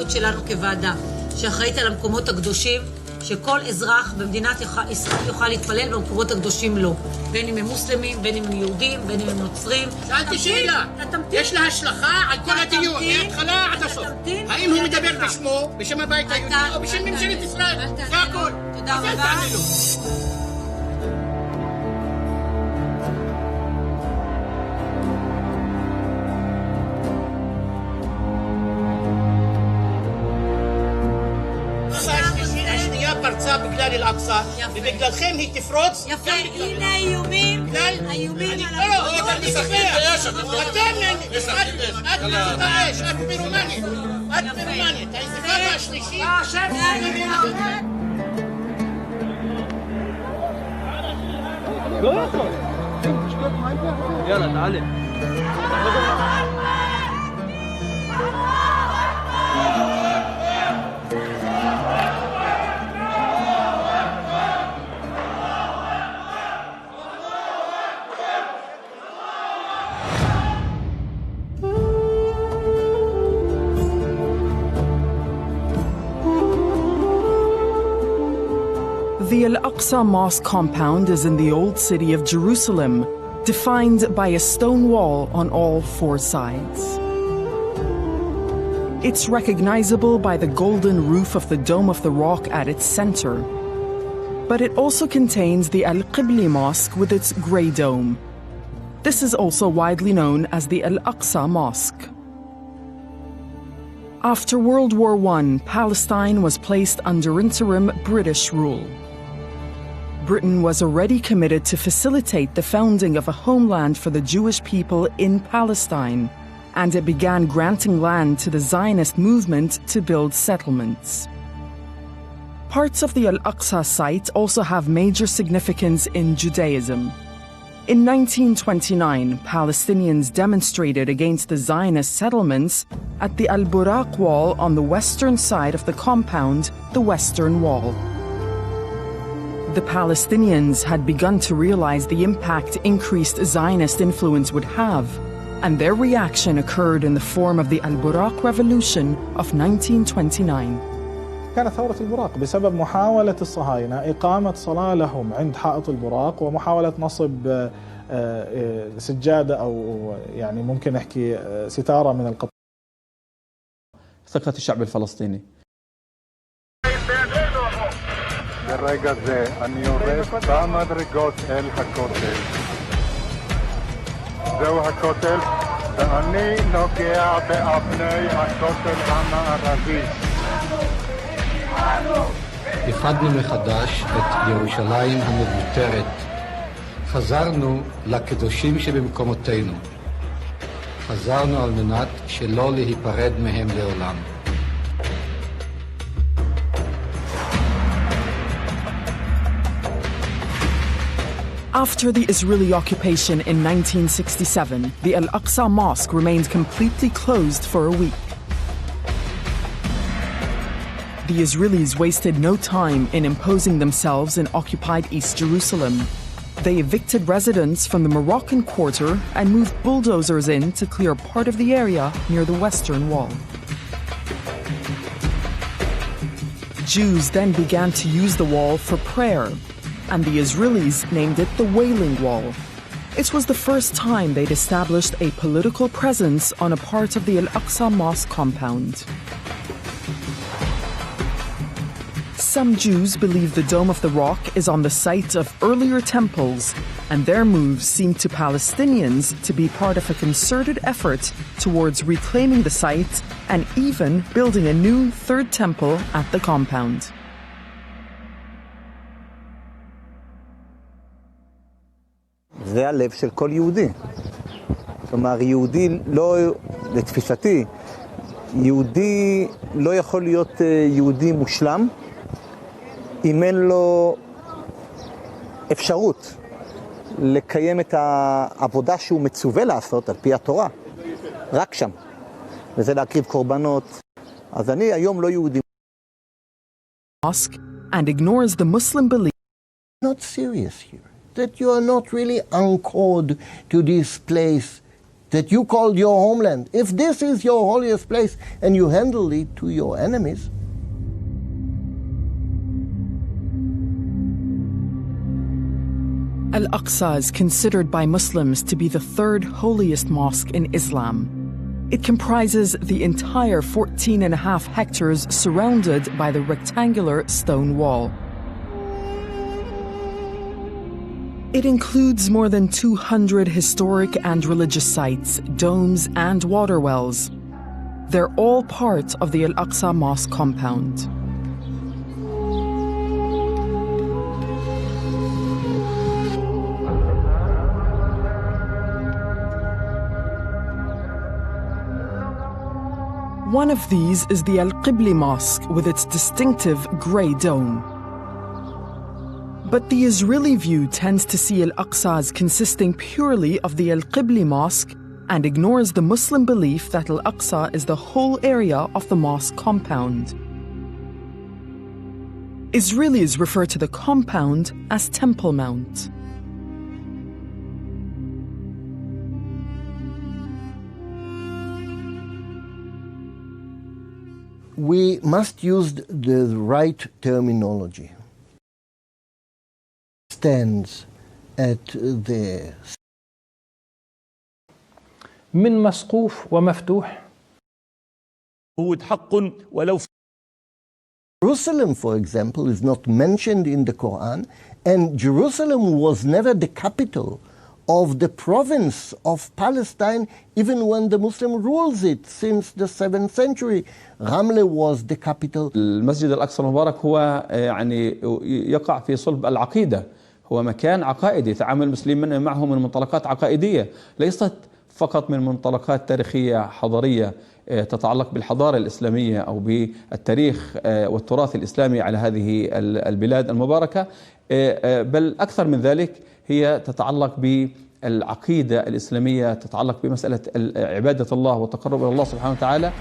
האחריות שלנו כוועדה, שאחראית על המקומות הקדושים, שכל אזרח במדינת ישראל יוכל להתפלל במקומות הקדושים לו. בין אם הם מוסלמים, בין אם הם יהודים, בין אם הם נוצרים. שאלתי שאלה, יש לה השלכה על כל הדיון, מההתחלה עד הסוף. האם הוא מדבר בשמו, בשם הבית היהודי, או בשם ממשלת ישראל? זה הכל. תודה רבה. פרצה בגלל אל-אקסה, ובגללכם היא תפרוץ. יפה, הנה האיומים. האיומים על לא, אבל נספח. את מתבאש, את פירומנית. את פירומנית. האינתיפאדה השלישית. יאללה, תעלה. The Al-Aqsa mosque compound is in the old city of Jerusalem, defined by a stone wall on all four sides. It's recognizable by the golden roof of the Dome of the Rock at its center. But it also contains the Al-Qibli mosque with its grey dome. This is also widely known as the Al-Aqsa mosque. After World War I, Palestine was placed under interim British rule. Britain was already committed to facilitate the founding of a homeland for the Jewish people in Palestine, and it began granting land to the Zionist movement to build settlements. Parts of the Al-Aqsa site also have major significance in Judaism. In 1929, Palestinians demonstrated against the Zionist settlements at the Al-Buraq wall on the western side of the compound, the Western Wall. The Palestinians had begun to realize the impact increased Zionist influence would have, and their reaction occurred in the form of the Al-Buraq Revolution of 1929. كانت ثورة البراق بسبب محاولة الصهاينة إقامة صلاة لهم عند حائط البراق ومحاولة نصب سجادة أو يعني ممكن نحكي ستارة من القطر. ثقة الشعب الفلسطيني. ברגע זה אני יורד במדרגות אל הכותל. זהו הכותל, ואני נוגע באבני הכותל המערבי. איחדנו מחדש את ירושלים המבוטרת. חזרנו לקדושים שבמקומותינו. חזרנו על מנת שלא להיפרד מהם לעולם. After the Israeli occupation in 1967, the Al-Aqsa Mosque remained completely closed for a week. The Israelis wasted no time in imposing themselves in occupied East Jerusalem. They evicted residents from the Moroccan quarter and moved bulldozers in to clear part of the area near the Western Wall. Jews then began to use the wall for prayer, and the Israelis named it the Wailing Wall. It was the first time they'd established a political presence on a part of the Al-Aqsa Mosque compound. Some Jews believe the Dome of the Rock is on the site of earlier temples, and their moves seem to Palestinians to be part of a concerted effort towards reclaiming the site and even building a new third temple at the compound. זה הלב של כל יהודי. כלומר, יהודי לא, לתפיסתי, יהודי לא יכול להיות יהודי מושלם אם אין לו אפשרות לקיים את העבודה שהוא מצווה לעשות על פי התורה. רק שם. וזה להקריב קורבנות. אז אני היום לא יהודי. And ignores the Muslim belief. Not serious here. That you are not really anchored to this place that you call your homeland, if this is your holiest place and you handle it to your enemies, Al-Aqsa is considered by Muslims to be the third holiest mosque in Islam. It comprises the entire 14.5 hectares surrounded by the rectangular stone wall. It includes more than 200 historic and religious sites, domes and water wells. They're all part of the Al-Aqsa Mosque compound. One of these is the Al-Qibli Mosque with its distinctive grey dome. But the Israeli view tends to see Al-Aqsa as consisting purely of the Al-Qibli Mosque and ignores the Muslim belief that Al-Aqsa is the whole area of the mosque compound. Israelis refer to the compound as Temple Mount. we must use the right terminology. Stands at the من مسقوف ومفتوح. حق ولو Jerusalem, for example, is not mentioned in the Quran, and Jerusalem was never the capital of the province of Palestine, even when the Muslim rules it since the 7th century. Ramle was the capital. المسجد الأقصى المبارك هو يعني يقع في صلب العقيدة، هو مكان عقائدي تعامل المسلمين معه من منطلقات عقائدية، ليست فقط من منطلقات تاريخية حضارية تتعلق بالحضارة الإسلامية أو بالتاريخ والتراث الإسلامي على هذه البلاد المباركة، بل أكثر من ذلك هي تتعلق بالعقيدة الإسلامية، تتعلق بمسألة عبادة الله والتقرب إلى الله سبحانه وتعالى.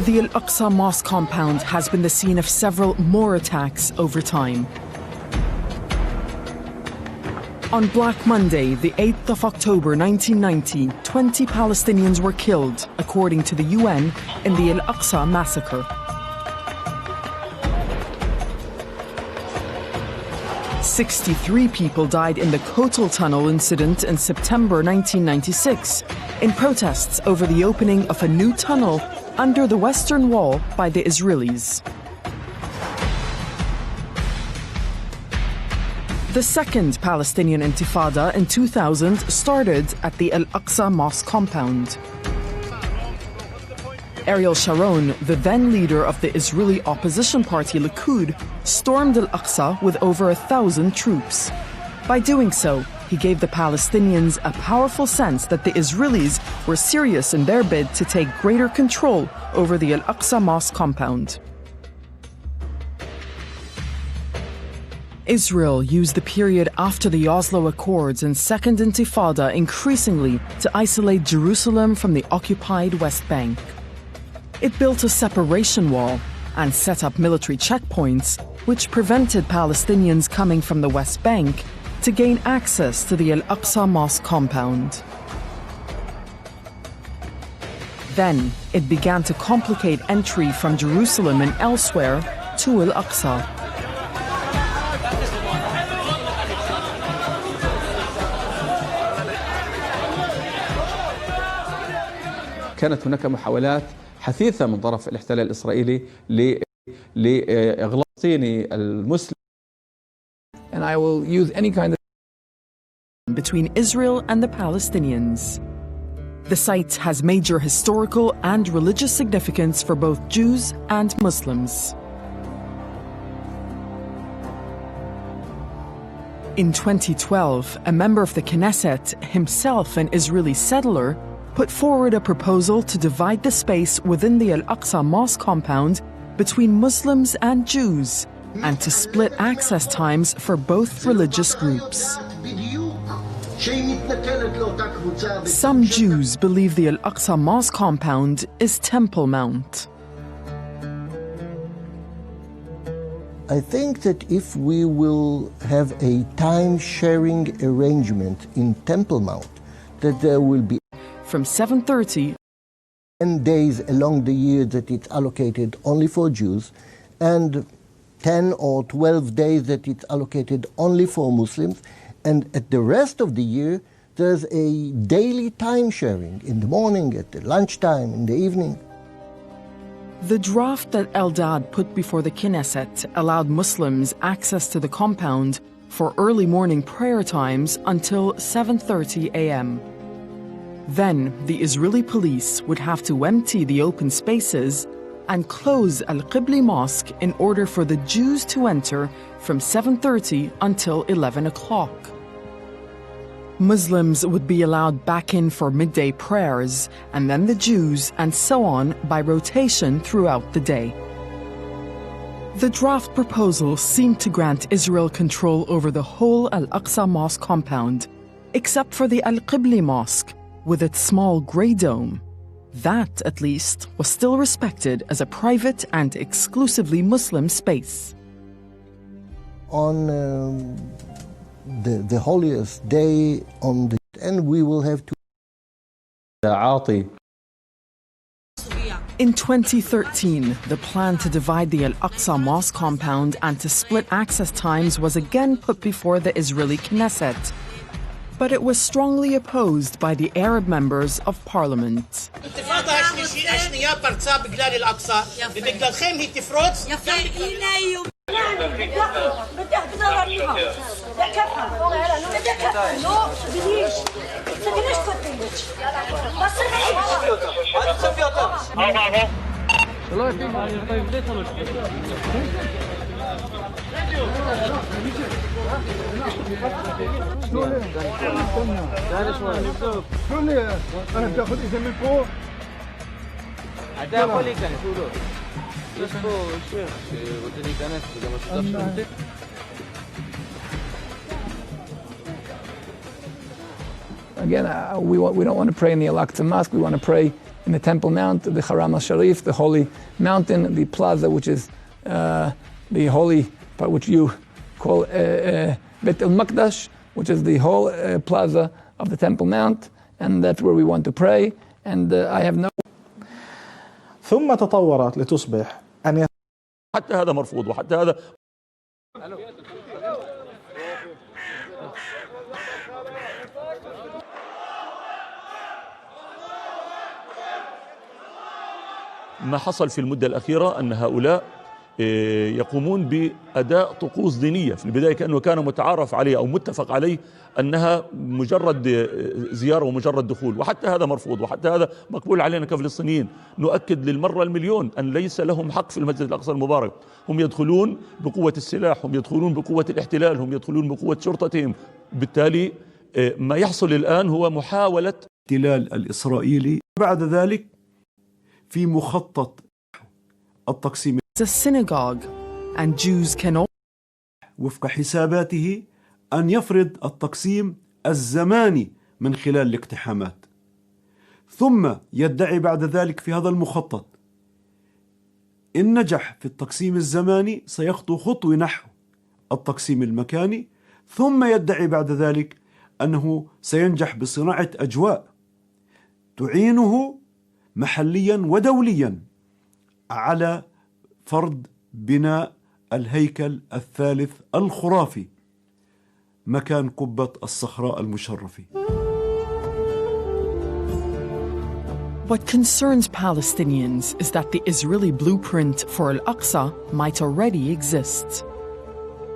The Al-Aqsa Mosque compound has been the scene of several more attacks over time. On Black Monday, the 8th of October 1990, 20 Palestinians were killed, according to the UN, in the Al-Aqsa massacre. 63 people died in the Kotel Tunnel incident in September 1996, in protests over the opening of a new tunnel under the Western Wall by the Israelis. The second Palestinian Intifada in 2000 started at the Al-Aqsa Mosque compound. Ariel Sharon, the then leader of the Israeli opposition party Likud, stormed Al-Aqsa with over 1,000 troops. By doing so, he gave the Palestinians a powerful sense that the Israelis were serious in their bid to take greater control over the Al-Aqsa Mosque compound. Israel used the period after the Oslo Accords and Second Intifada increasingly to isolate Jerusalem from the occupied West Bank. It built a separation wall and set up military checkpoints which prevented Palestinians coming from the West Bank to gain access to the Al-Aqsa Mosque compound. Then it began to complicate entry from Jerusalem and elsewhere to Al-Aqsa. كانت هناك محاولات حثيثة من طرف الاحتلال الإسرائيلي لإغلاق الفلسطيني المسلم. And I will use any kind of between Israel and the Palestinians. The site has major historical and religious significance for both Jews and Muslims. In 2012, a member of the Knesset, himself an Israeli settler, put forward a proposal to divide the space within the Al-Aqsa Mosque compound between Muslims and Jews, and to split access times for both religious groups. Some Jews believe the Al-Aqsa Mosque compound is Temple Mount. I think that if we will have a time-sharing arrangement in Temple Mount, that there will be from 7:30 10 days along the year that it's allocated only for Jews, and 10 or 12 days that it's allocated only for Muslims, and at the rest of the year, there's a daily time sharing in the morning, at the lunchtime, in the evening. The draft that Eldad put before the Knesset allowed Muslims access to the compound for early morning prayer times until 7:30 a.m. Then the Israeli police would have to empty the open spaces and close Al-Qibli Mosque in order for the Jews to enter from 7:30 until 11 o'clock. Muslims would be allowed back in for midday prayers, and then the Jews, and so on by rotation throughout the day. The draft proposal seemed to grant Israel control over the whole Al-Aqsa Mosque compound, except for the Al-Qibli Mosque, with its small grey dome. That, at least, was still respected as a private and exclusively Muslim space. On the holiest day on the and we will have to In 2013, the plan to divide the Al-Aqsa Mosque compound and to split access times was again put before the Israeli Knesset. But it was strongly opposed by the Arab members of parliament. Again, we don't want to pray in the Al-Aqsa Mosque. We want to pray in the Temple Mount, the Haram Al Sharif, the holy mountain, the plaza, which is the holy part, which you call Bet al-Maqdash, which is the whole plaza of the Temple Mount, and that's where we want to pray. And I have no. ثم تطورت لتصبح أن حتى هذا مرفوض وحتى هذا ما حصل في المدة الأخيرة أن هؤلاء يقومون بأداء طقوس دينية. في البداية كأنه كان متعارف عليه أو متفق عليه أنها مجرد زيارة ومجرد دخول، وحتى هذا مرفوض وحتى هذا مقبول علينا كفلسطينيين. نؤكد للمرة المليون أن ليس لهم حق في المسجد الأقصى المبارك. هم يدخلون بقوة السلاح، هم يدخلون بقوة الاحتلال، هم يدخلون بقوة شرطتهم. بالتالي ما يحصل الآن هو محاولة الاحتلال الإسرائيلي. بعد ذلك في مخطط التقسيم It's a synagogue, and Jews can all وفق حساباته أن يفرض التقسيم الزماني من خلال الاقتحامات، ثم يدعي بعد ذلك في هذا المخطط إن نجح في التقسيم الزماني سيخطو خطوة نحو التقسيم المكاني، ثم يدعي بعد ذلك أنه سينجح بصناعة أجواء تعينه محليا ودوليا على فرض بناء الهيكل الثالث الخرافي مكان قبة الصخراء المشرفة. What concerns Palestinians is that the Israeli blueprint for Al-Aqsa might already exist.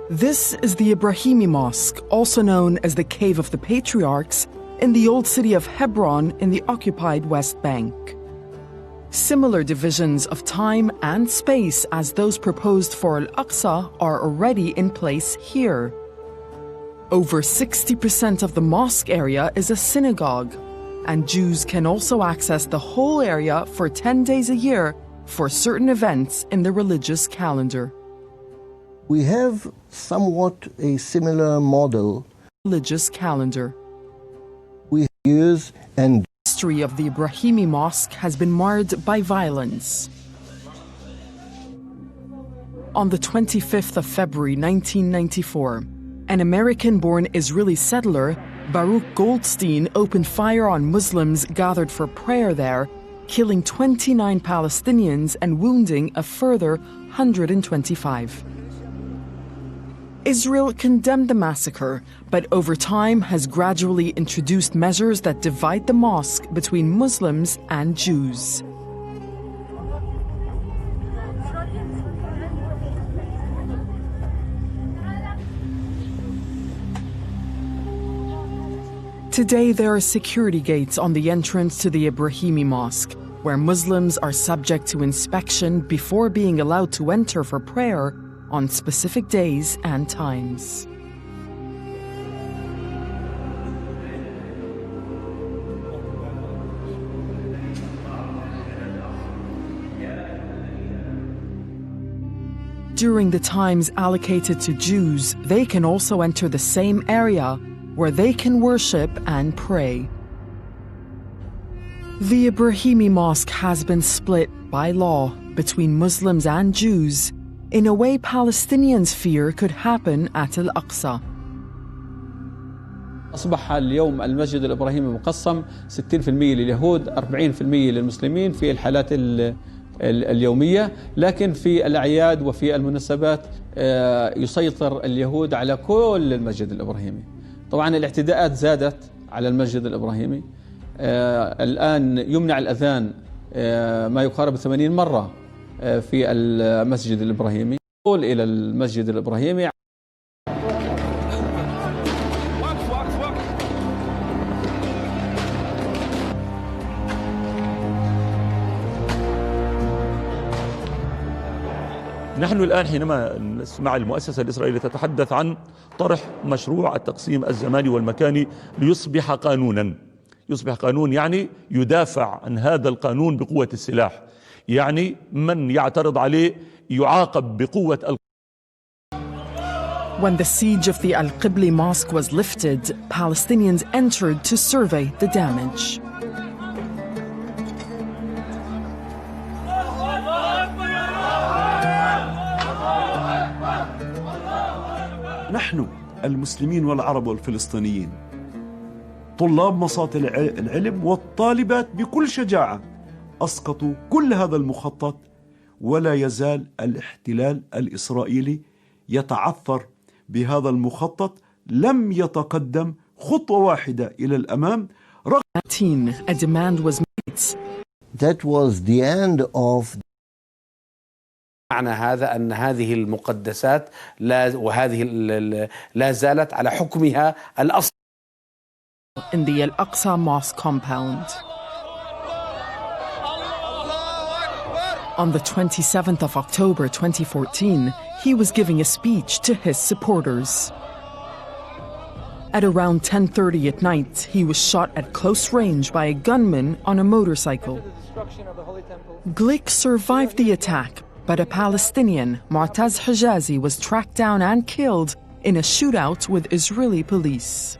This is the Ibrahimi Mosque, also known as the Cave of the Patriarchs, in the old city of Hebron in the occupied West Bank. Similar divisions of time and space as those proposed for Al-Aqsa are already in place here. Over 60% of the mosque area is a synagogue, and Jews can also access the whole area for 10 days a year for certain events in the religious calendar. We have somewhat a similar model. Religious calendar. We use and History of the Ibrahimi Mosque has been marred by violence. On the 25th of February 1994, an American-born Israeli settler, Baruch Goldstein, opened fire on Muslims gathered for prayer there, killing 29 Palestinians and wounding a further 125. Israel condemned the massacre, but over time has gradually introduced measures that divide the mosque between Muslims and Jews. Today, there are security gates on the entrance to the Ibrahimi Mosque, where Muslims are subject to inspection before being allowed to enter for prayer on specific days and times. During the times allocated to Jews, they can also enter the same area where they can worship and pray. The Ibrahimi Mosque has been split by law between Muslims and Jews in a way Palestinians fear could happen at Al-Aqsa. أصبح اليوم المسجد الإبراهيمي مقسم 60% لليهود 40% للمسلمين في الحالات اليومية، لكن في الأعياد وفي المناسبات يسيطر اليهود على كل المسجد الإبراهيمي. طبعا الاعتداءات زادت على المسجد الإبراهيمي. الآن يمنع الأذان ما يقارب 80 مرة في المسجد الإبراهيمي. إلى المسجد الإبراهيمي نحن الآن حينما نسمع المؤسسة الإسرائيلية تتحدث عن طرح مشروع التقسيم الزماني والمكاني ليصبح قانونا. يصبح قانون يعني يدافع عن هذا القانون بقوة السلاح، يعني من يعترض عليه يعاقب بقوة. When the siege of the Al-Qibli Mosque was lifted, Palestinians entered to survey the damage. نحن المسلمين والعرب والفلسطينيين طلاب مصاطي العلم والطالبات بكل شجاعة أسقطوا كل هذا المخطط، ولا يزال الاحتلال الإسرائيلي يتعثر بهذا المخطط. لم يتقدم خطوة واحدة إلى الأمام. A demand was made. That was the end of. معنى هذا أن هذه المقدسات لا زالت على حكمها الأصل. In the Al-Aqsa mosque compound. On the 27th of October 2014, he was giving a speech to his supporters. At around 10:30 at night, he was shot at close range by a gunman on a motorcycle. Glick survived the attack, but a Palestinian, Mu'taz Hijazi, was tracked down and killed in a shootout with Israeli police.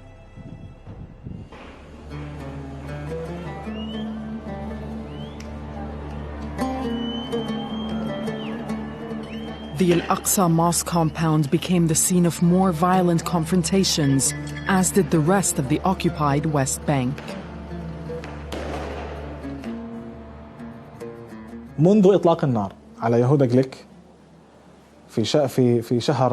The Al-Aqsa mosque compound became the scene of more violent confrontations, as did the rest of the occupied West Bank. منذ إطلاق النار على يهودا غليك في شهر